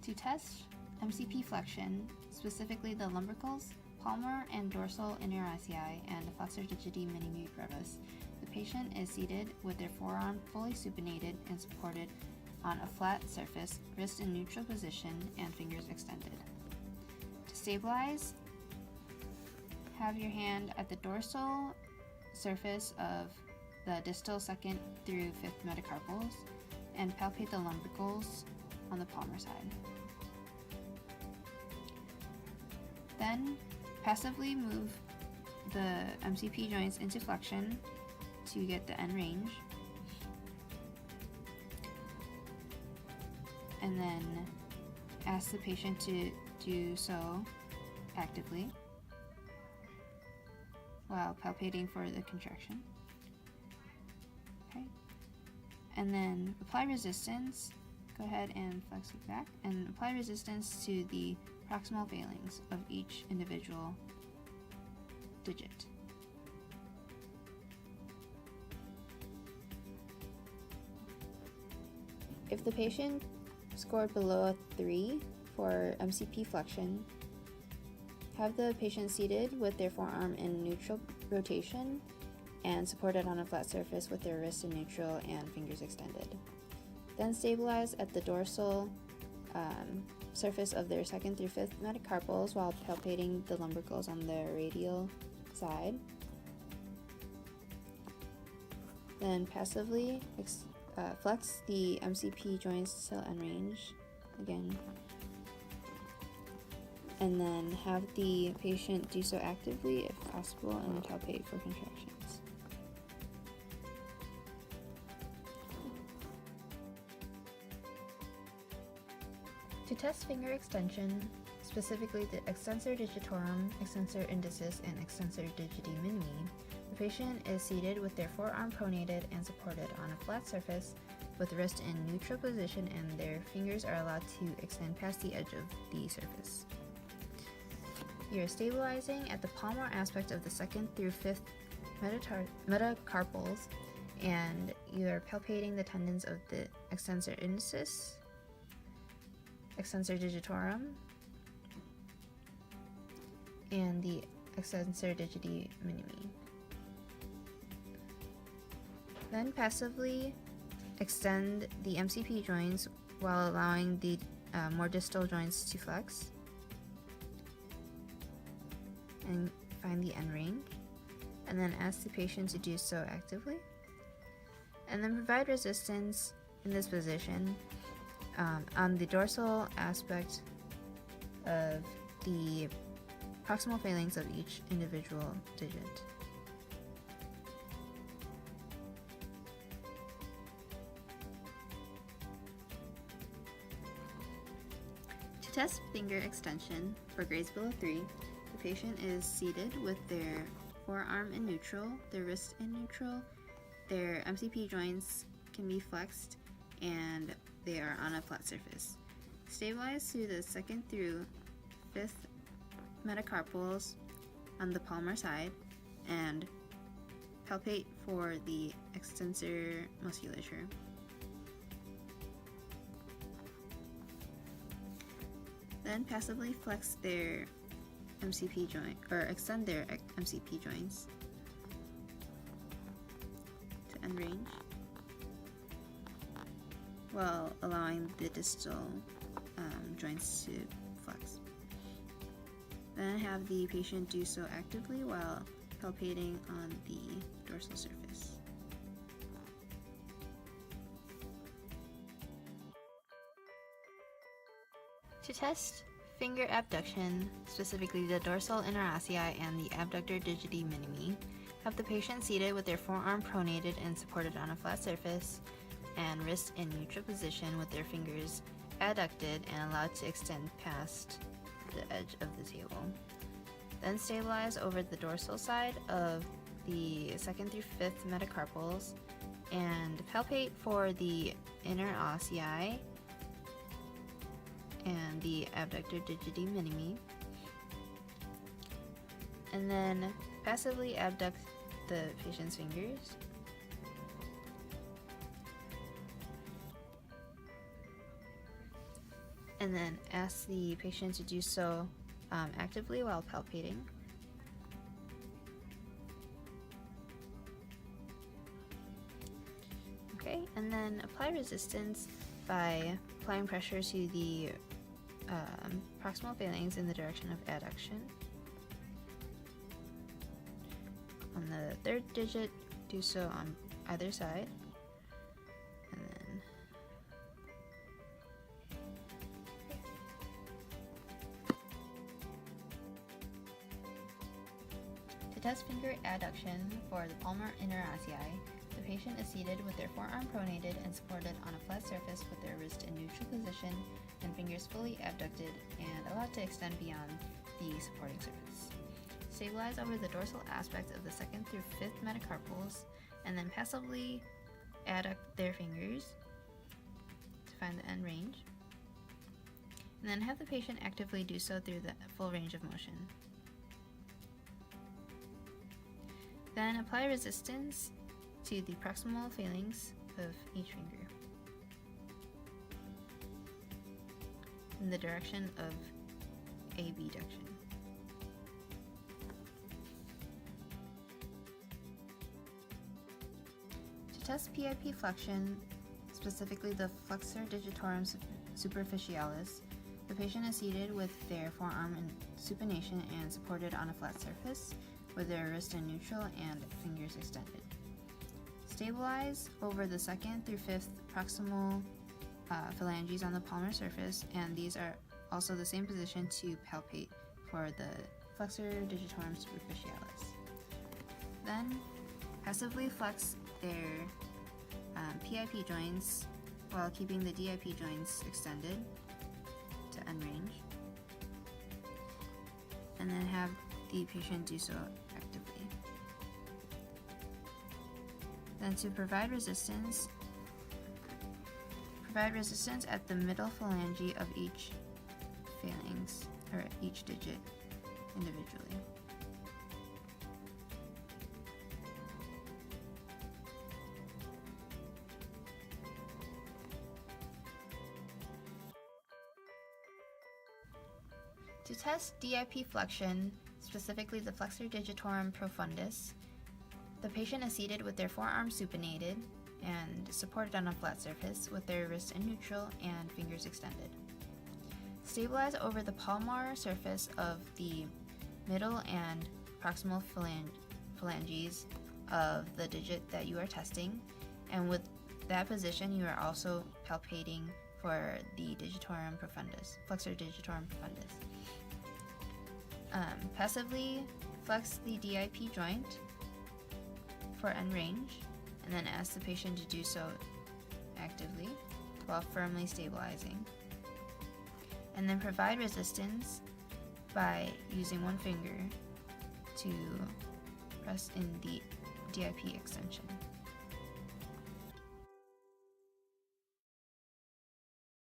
To test MCP flexion, specifically the lumbricals, palmar and dorsal interossei, and flexor digiti minimi brevis, the patient is seated with their forearm fully supinated and supported on a flat surface, wrist in neutral position, and fingers extended. To stabilize, have your hand at the dorsal surface of the distal 2nd through 5th metacarpals and palpate the lumbricals on the palmar side. Then passively move the MCP joints into flexion to get the end range, and then ask the patient to do so actively while palpating for the contraction. Okay, and then apply resistance. Go ahead and flex it back and apply resistance to the proximal phalanx of each individual digit. If the patient scored below a 3 for MCP flexion, have the patient seated with their forearm in neutral rotation and supported on a flat surface with their wrist in neutral and fingers extended. Then stabilize at the dorsal surface of their 2nd through 5th metacarpals while palpating the lumbricals on the radial side. Then passively flex the MCP joints till end range again, and then have the patient do so actively if possible and palpate for contractions. To test finger extension, specifically the extensor digitorum, extensor indicis, and extensor digiti minimi, the patient is seated with their forearm pronated and supported on a flat surface with wrist in neutral position, and their fingers are allowed to extend past the edge of the surface. You're stabilizing at the palmar aspect of the 2nd through 5th metacarpals, and you are palpating the tendons of the extensor indicis, extensor digitorum, and the extensor digiti minimi. Then passively extend the MCP joints while allowing the more distal joints to flex, and find the end range, and then ask the patient to do so actively, and then provide resistance in this position on the dorsal aspect of the proximal phalanx of each individual digit. To test finger extension for grades below 3, the patient is seated with their forearm in neutral, their wrist in neutral, their MCP joints can be flexed, and they are on a flat surface. Stabilize to the 2nd through 5th metacarpals on the palmar side and palpate for the extensor musculature. Then passively flex their MCP joint, or extend their MCP joints to end range, while allowing the distal joints to flex. Then have the patient do so actively while palpating on the dorsal surface. To test finger abduction, specifically the dorsal interossei and the abductor digiti minimi, have the patient seated with their forearm pronated and supported on a flat surface, and wrist in neutral position with their fingers adducted and allowed to extend past the edge of the table. Then stabilize over the dorsal side of the 2nd through 5th metacarpals and palpate for the interossei and the abductor digiti minimi, and then passively abduct the patient's fingers. and then ask the patient to do so actively while palpating. Okay, and then apply resistance by applying pressure to the proximal phalanx in the direction of adduction. On the third digit, do so on either side. And then to test finger adduction for the palmar inner ossei, the patient is seated with their forearm pronated and supported on a flat surface with their wrist in neutral position and fingers fully abducted and allowed to extend beyond the supporting surface. Stabilize over the dorsal aspect of the 2nd through 5th metacarpals and then passively adduct their fingers to find the end range. And then have the patient actively do so through the full range of motion. Then apply resistance to the proximal phalanx of each finger in the direction of abduction. To test PIP flexion, specifically the flexor digitorum superficialis, the patient is seated with their forearm in supination and supported on a flat surface with their wrist in neutral and fingers extended. Stabilize over the 2nd through 5th proximal phalanges on the palmar surface, and these are also the same position to palpate for the flexor digitorum superficialis. Then passively flex their PIP joints while keeping the DIP joints extended to end range, and then have the patient do so actively. Then to provide resistance at the middle phalange of each phalanx, or each digit individually. To test DIP flexion, specifically the flexor digitorum profundus, the patient is seated with their forearm supinated and supported on a flat surface with their wrist in neutral and fingers extended. Stabilize over the palmar surface of the middle and proximal phalanges of the digit that you are testing, and with that position you are also palpating for the digitorum profundus, flexor digitorum profundus. Passively flex the DIP joint for end range, and then ask the patient to do so actively while firmly stabilizing. And then provide resistance by using one finger to press in the DIP extension.